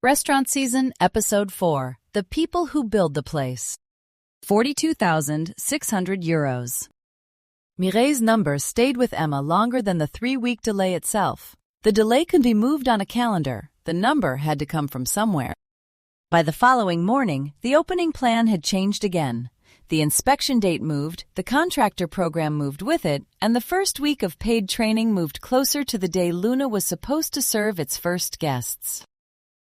Restaurant Season, Episode 4, The People Who Build the Place. 42,600 euros. Mireille's number stayed with Emma longer than the 3-week delay itself. The delay could be moved on a calendar. The number had to come from somewhere. By the following morning, the opening plan had changed again. The inspection date moved, the contractor program moved with it, and the first week of paid training moved closer to the day Luna was supposed to serve its first guests.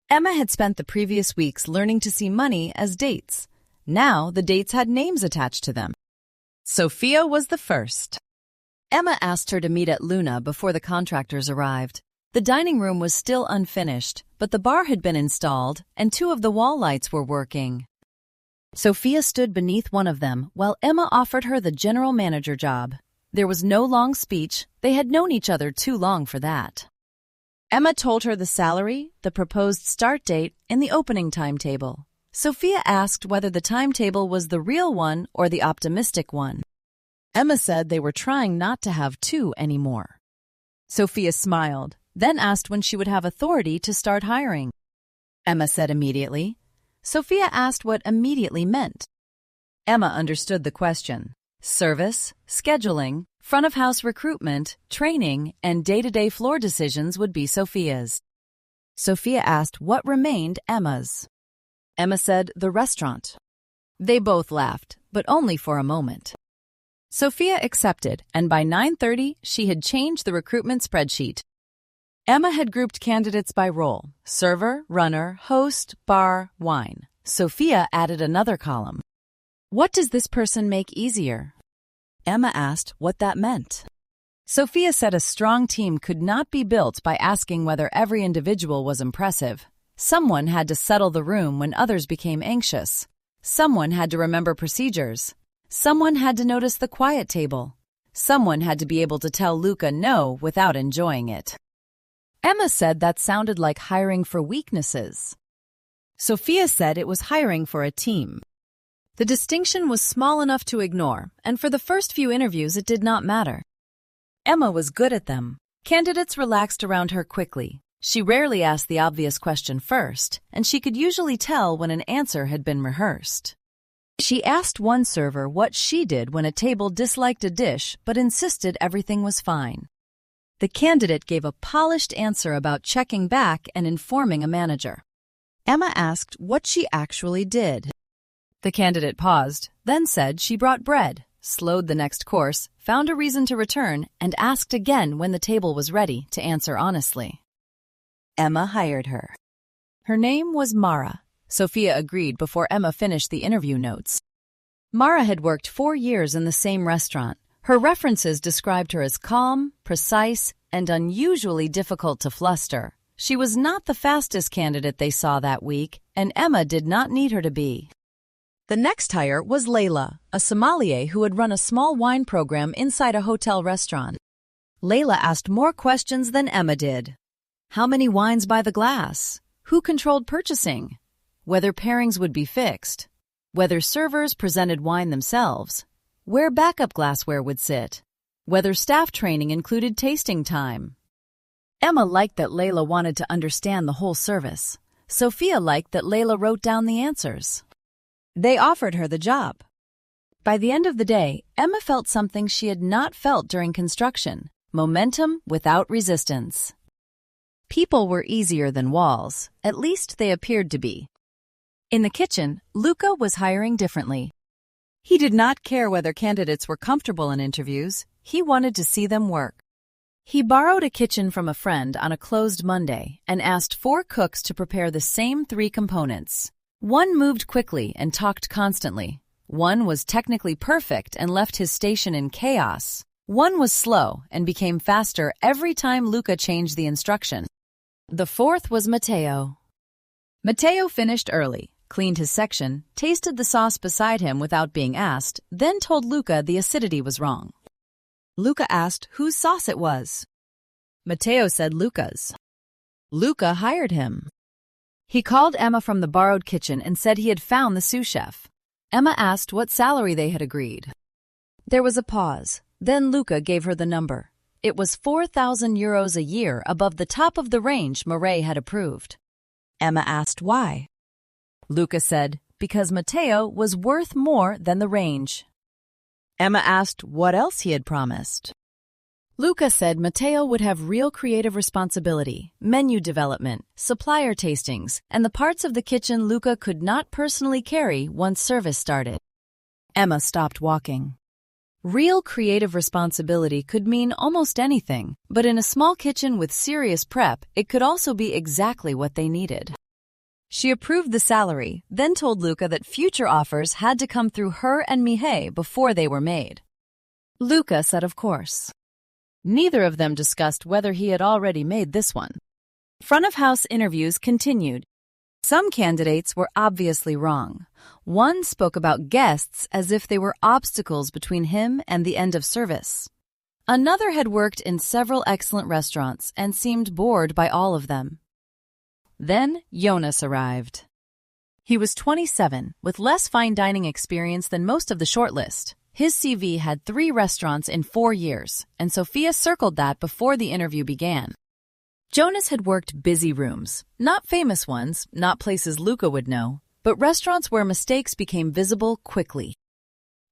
Emma had spent the previous weeks learning to see money as dates. Now the dates had names attached to them. Sophia was the first. Emma asked her to meet at Luna before the contractors arrived. The dining room was still unfinished, but the bar had been installed and 2 of the wall lights were working. Sophia stood beneath one of them while Emma offered her the general manager job. There was no long speech. They had known each other too long for that. Emma told her the salary, the proposed start date, and the opening timetable. Sophia asked whether the timetable was the real one or the optimistic one. Emma said they were trying not to have 2 anymore. Sophia smiled, then asked when she would have authority to start hiring. Emma said immediately. Sophia asked what immediately meant. Emma understood the question. Service, scheduling, front-of-house recruitment, training, and day-to-day floor decisions would be Sophia's. Sophia asked what remained Emma's. Emma said the restaurant. They both laughed, but only for a moment. Sophia accepted, and by 9:30 she had changed the recruitment spreadsheet. Emma had grouped candidates by role: server, runner, host, bar, wine. Sophia added another column. What does this person make easier? Emma asked what that meant. Sophia said a strong team could not be built by asking whether every individual was impressive. Someone had to settle the room when others became anxious. Someone had to remember procedures. Someone had to notice the quiet table. Someone had to be able to tell Luca no without enjoying it. Emma said that sounded like hiring for weaknesses. Sophia said it was hiring for a team. The distinction was small enough to ignore, and for the first few interviews it did not matter. Emma was good at them. Candidates relaxed around her quickly. She rarely asked the obvious question first, and she could usually tell when an answer had been rehearsed. She asked one server what she did when a table disliked a dish but insisted everything was fine. The candidate gave a polished answer about checking back and informing a manager. Emma asked what she actually did. The candidate paused, then said she brought bread, slowed the next course, found a reason to return, and asked again when the table was ready to answer honestly. Emma hired her. Her name was Mara. Sophia agreed before Emma finished the interview notes. Mara had worked 4 years in the same restaurant. Her references described her as calm, precise, and unusually difficult to fluster. She was not the fastest candidate they saw that week, and Emma did not need her to be. The next hire was Layla, a sommelier who had run a small wine program inside a hotel restaurant. Layla asked more questions than Emma did. How many wines by the glass? Who controlled purchasing? Whether pairings would be fixed? Whether servers presented wine themselves? Where backup glassware would sit? Whether staff training included tasting time? Emma liked that Layla wanted to understand the whole service. Sophia liked that Layla wrote down the answers. They offered her the job. By the end of the day, Emma felt something she had not felt during construction: momentum without resistance. People were easier than walls, at least they appeared to be. In the kitchen, Luca was hiring differently. He did not care whether candidates were comfortable in interviews. He wanted to see them work. He borrowed a kitchen from a friend on a closed Monday and asked 4 cooks to prepare the same 3 components. One moved quickly and talked constantly. One was technically perfect and left his station in chaos. One was slow and became faster every time Luca changed the instruction. The 4th was Matteo. Matteo finished early, cleaned his section, tasted the sauce beside him without being asked, then told Luca the acidity was wrong. Luca asked whose sauce it was. Matteo said Luca's. Luca hired him. He called Emma from the borrowed kitchen and said he had found the sous chef. Emma asked what salary they had agreed. There was a pause. Then Luca gave her the number. It was 4,000 euros a year above the top of the range Mireille had approved. Emma asked why. Luca said, because Matteo was worth more than the range. Emma asked what else he had promised. Luca said Matteo would have real creative responsibility, menu development, supplier tastings, and the parts of the kitchen Luca could not personally carry once service started. Emma stopped walking. Real creative responsibility could mean almost anything, but in a small kitchen with serious prep, it could also be exactly what they needed. She approved the salary, then told Luca that future offers had to come through her and Mihai before they were made. Luca said of course. Neither of them discussed whether he had already made this one. Front-of-house interviews continued. Some candidates were obviously wrong. One spoke about guests as if they were obstacles between him and the end of service. Another had worked in several excellent restaurants and seemed bored by all of them. Then Jonas arrived. He was 27, with less fine dining experience than most of the shortlist. His CV had 3 restaurants in 4 years, and Sophia circled that before the interview began. Jonas had worked busy rooms, not famous ones, not places Luca would know, but restaurants where mistakes became visible quickly.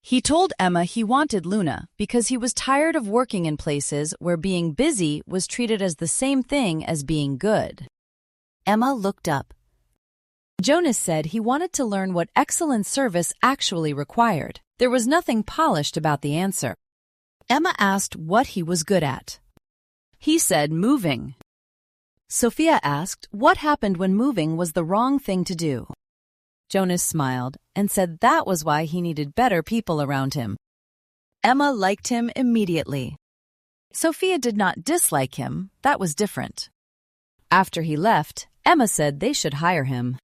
He told Emma he wanted Luna because he was tired of working in places where being busy was treated as the same thing as being good. Emma looked up. Jonas said he wanted to learn what excellent service actually required. There was nothing polished about the answer. Emma asked what he was good at. He said moving. Sophia asked what happened when moving was the wrong thing to do. Jonas smiled and said that was why he needed better people around him. Emma liked him immediately. Sophia did not dislike him, that was different. After he left, Emma said they should hire him.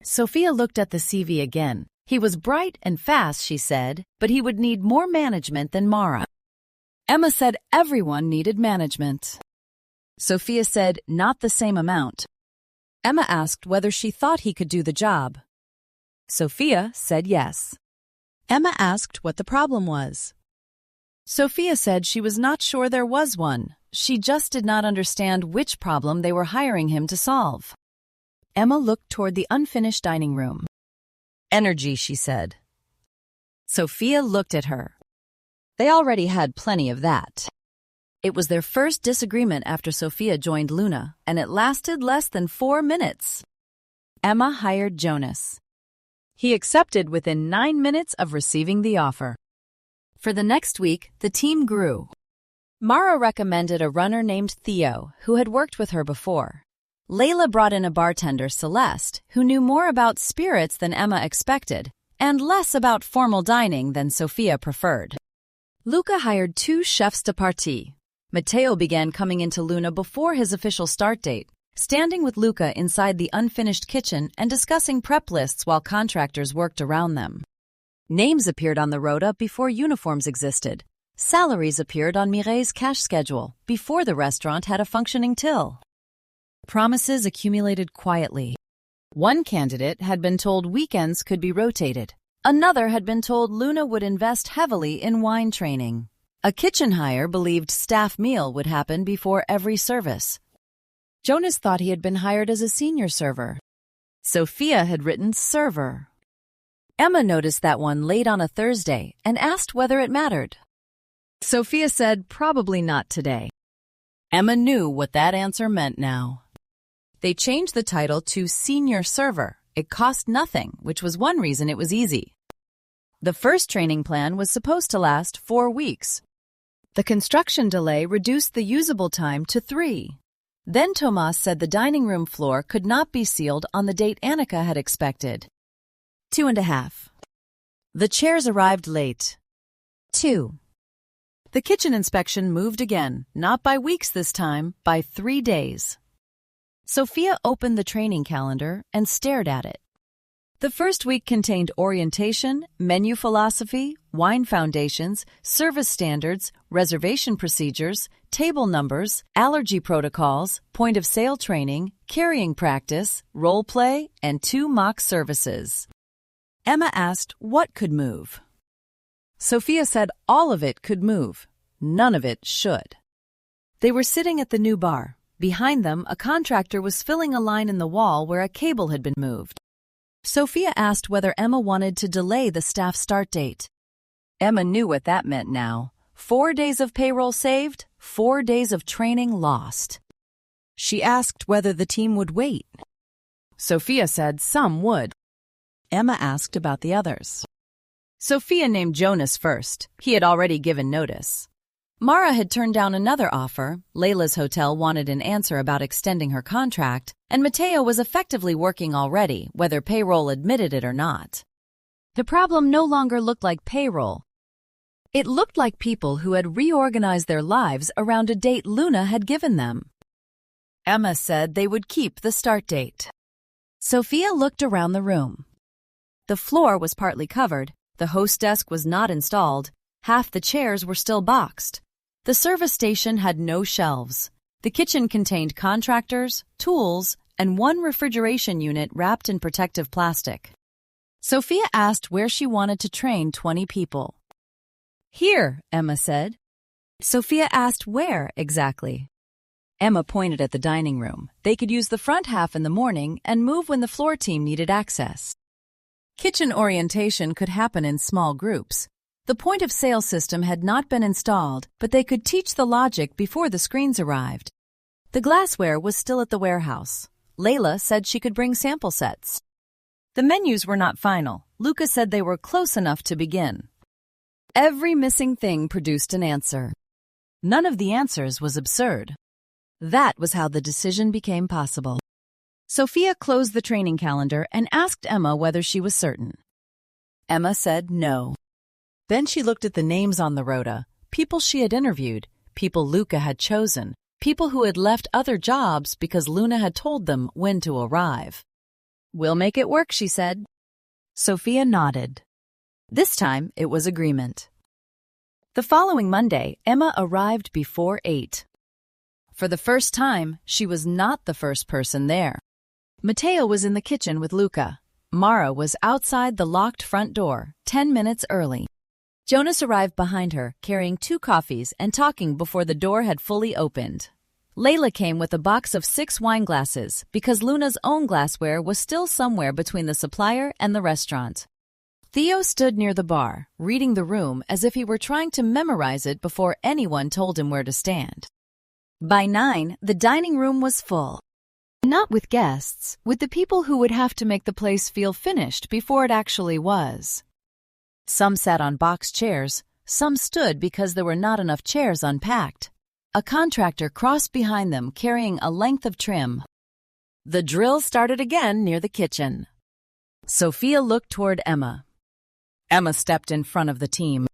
Sophia looked at the CV again. He was bright and fast, she said, but he would need more management than Mara. Emma said everyone needed management. Sophia said not the same amount. Emma asked whether she thought he could do the job. Sophia said yes. Emma asked what the problem was. Sophia said she was not sure there was one. She just did not understand which problem they were hiring him to solve. Emma looked toward the unfinished dining room. Energy, she said. Sophia looked at her. They already had plenty of that. It was their first disagreement after Sophia joined Luna, and it lasted less than 4 minutes. Emma hired Jonas. He accepted within 9 minutes of receiving the offer. For the next week, the team grew. Mara recommended a runner named Theo, who had worked with her before. Layla brought in a bartender, Celeste, who knew more about spirits than Emma expected, and less about formal dining than Sophia preferred. Luca hired 2 chefs de partie. Matteo began coming into Luna before his official start date, standing with Luca inside the unfinished kitchen and discussing prep lists while contractors worked around them. Names appeared on the rota before uniforms existed. Salaries appeared on Mireille's cash schedule before the restaurant had a functioning till. Promises accumulated quietly. One candidate had been told weekends could be rotated. Another had been told Luna would invest heavily in wine training. A kitchen hire believed staff meal would happen before every service. Jonas thought he had been hired as a senior server. Sophia had written server. Emma noticed that one late on a Thursday and asked whether it mattered. Sophia said probably not today. Emma knew what that answer meant now. They changed the title to senior server. It cost nothing, which was one reason it was easy. The first training plan was supposed to last 4 weeks. The construction delay reduced the usable time to 3. Then Tomas said the dining room floor could not be sealed on the date Annika had expected. 2.5. The chairs arrived late. 2. The kitchen inspection moved again, not by weeks this time, by 3 days. Sophia opened the training calendar and stared at it. The first week contained orientation, menu philosophy, wine foundations, service standards, reservation procedures, table numbers, allergy protocols, point-of-sale training, carrying practice, role play, and 2 mock services. Emma asked what could move. Sophia said all of it could move. None of it should. They were sitting at the new bar. Behind them, a contractor was filling a line in the wall where a cable had been moved. Sophia asked whether Emma wanted to delay the staff start date. Emma knew what that meant now. 4 days of payroll saved, 4 days of training lost. She asked whether the team would wait. Sophia said some would. Emma asked about the others. Sophia named Jonas first. He had already given notice. Mara had turned down another offer. Layla's hotel wanted an answer about extending her contract, and Mateo was effectively working already, whether payroll admitted it or not. The problem no longer looked like payroll. It looked like people who had reorganized their lives around a date Luna had given them. Emma said they would keep the start date. Sophia looked around the room. The floor was partly covered, the host desk was not installed, half the chairs were still boxed. The service station had no shelves. The kitchen contained contractors, tools, and one refrigeration unit wrapped in protective plastic. Sophia asked where she wanted to train 20 people. Here, Emma said. Sophia asked where exactly. Emma pointed at the dining room. They could use the front half in the morning and move when the floor team needed access. Kitchen orientation could happen in small groups. The point-of-sale system had not been installed, but they could teach the logic before the screens arrived. The glassware was still at the warehouse. Layla said she could bring sample sets. The menus were not final. Luca said they were close enough to begin. Every missing thing produced an answer. None of the answers was absurd. That was how the decision became possible. Sophia closed the training calendar and asked Emma whether she was certain. Emma said no. Then she looked at the names on the rota, people she had interviewed, people Luca had chosen, people who had left other jobs because Luna had told them when to arrive. We'll make it work, she said. Sophia nodded. This time it was agreement. The following Monday, Emma arrived before 8. For the first time, she was not the first person there. Mateo was in the kitchen with Luca. Mara was outside the locked front door, 10 minutes early. Jonas arrived behind her, carrying 2 coffees and talking before the door had fully opened. Layla came with a box of 6 wine glasses because Luna's own glassware was still somewhere between the supplier and the restaurant. Theo stood near the bar, reading the room as if he were trying to memorize it before anyone told him where to stand. By 9, the dining room was full. Not with guests, with the people who would have to make the place feel finished before it actually was. Some sat on box chairs, some stood because there were not enough chairs unpacked. A contractor crossed behind them carrying a length of trim. The drill started again near the kitchen. Sophia looked toward Emma. Emma stepped in front of the team.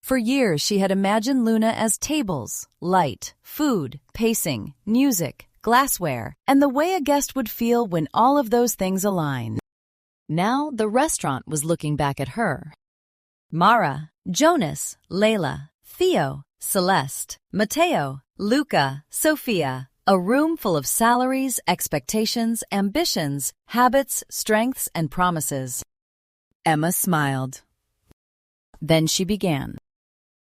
For years she had imagined Luna as tables, light, food, pacing, music, glassware, and the way a guest would feel when all of those things align. Now the restaurant was looking back at her. Mara, Jonas, Layla, Theo, Celeste, Mateo, Luca, Sophia. A room full of salaries, expectations, ambitions, habits, strengths, and promises. Emma smiled. Then she began.